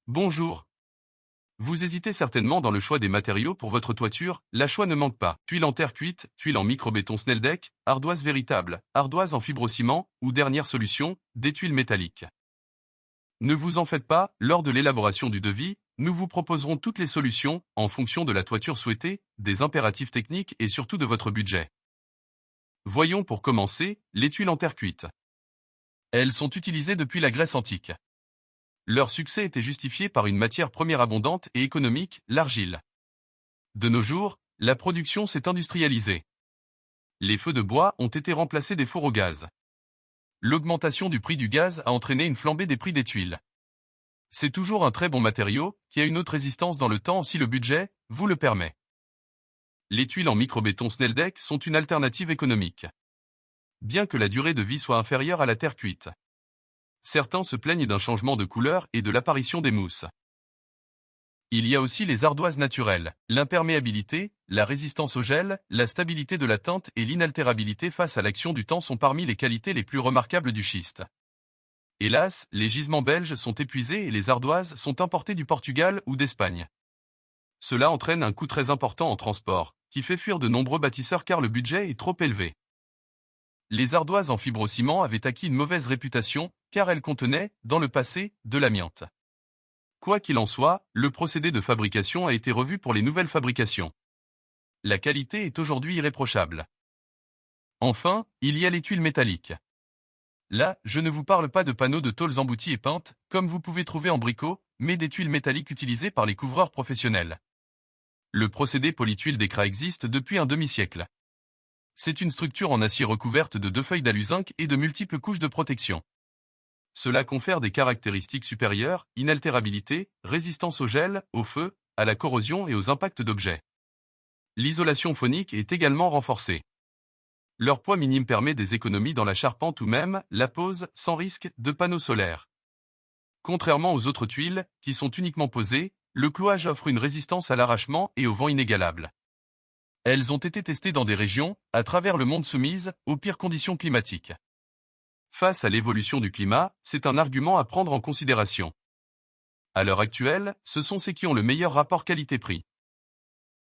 Bonjour. Vous hésitez certainement dans le choix des matériaux pour votre toiture, la choix ne manque pas. Tuiles en terre cuite, tuiles en microbéton Sneldeck, ardoise véritable, ardoise en fibrociment, ou dernière solution, des tuiles métalliques. Ne vous en faites pas, lors de l'élaboration du devis, nous vous proposerons toutes les solutions, en fonction de la toiture souhaitée, des impératifs techniques et surtout de votre budget. Voyons pour commencer, les tuiles en terre cuite. Elles sont utilisées depuis la Grèce antique. Leur succès était justifié par une matière première abondante et économique, l'argile. De nos jours, la production s'est industrialisée. Les feux de bois ont été remplacés des fours au gaz. L'augmentation du prix du gaz a entraîné une flambée des prix des tuiles. C'est toujours un très bon matériau, qui a une haute résistance dans le temps si le budget vous le permet. Les tuiles en microbéton Sneldeck sont une alternative économique. Bien que la durée de vie soit inférieure à la terre cuite. Certains se plaignent d'un changement de couleur et de l'apparition des mousses. Il y a aussi les ardoises naturelles. L'imperméabilité, la résistance au gel, la stabilité de la teinte et l'inaltérabilité face à l'action du temps sont parmi les qualités les plus remarquables du schiste. Hélas, les gisements belges sont épuisés et les ardoises sont importées du Portugal ou d'Espagne. Cela entraîne un coût très important en transport, qui fait fuir de nombreux bâtisseurs car le budget est trop élevé. Les ardoises en fibrociment avaient acquis une mauvaise réputation, car elles contenaient, dans le passé, de l'amiante. Quoi qu'il en soit, le procédé de fabrication a été revu pour les nouvelles fabrications. La qualité est aujourd'hui irréprochable. Enfin, il y a les tuiles métalliques. Là, je ne vous parle pas de panneaux de tôles embouties et peintes, comme vous pouvez trouver en bricot, mais des tuiles métalliques utilisées par les couvreurs professionnels. Le procédé polytuile d'écrat existe depuis un demi-siècle. C'est une structure en acier recouverte de 2 feuilles d'alu-zinc et de multiples couches de protection. Cela confère des caractéristiques supérieures, inaltérabilité, résistance au gel, au feu, à la corrosion et aux impacts d'objets. L'isolation phonique est également renforcée. Leur poids minime permet des économies dans la charpente ou même la pose, sans risque, de panneaux solaires. Contrairement aux autres tuiles, qui sont uniquement posées, le clouage offre une résistance à l'arrachement et au vent inégalable. Elles ont été testées dans des régions, à travers le monde soumises, aux pires conditions climatiques. Face à l'évolution du climat, c'est un argument à prendre en considération. À l'heure actuelle, ce sont ceux qui ont le meilleur rapport qualité-prix.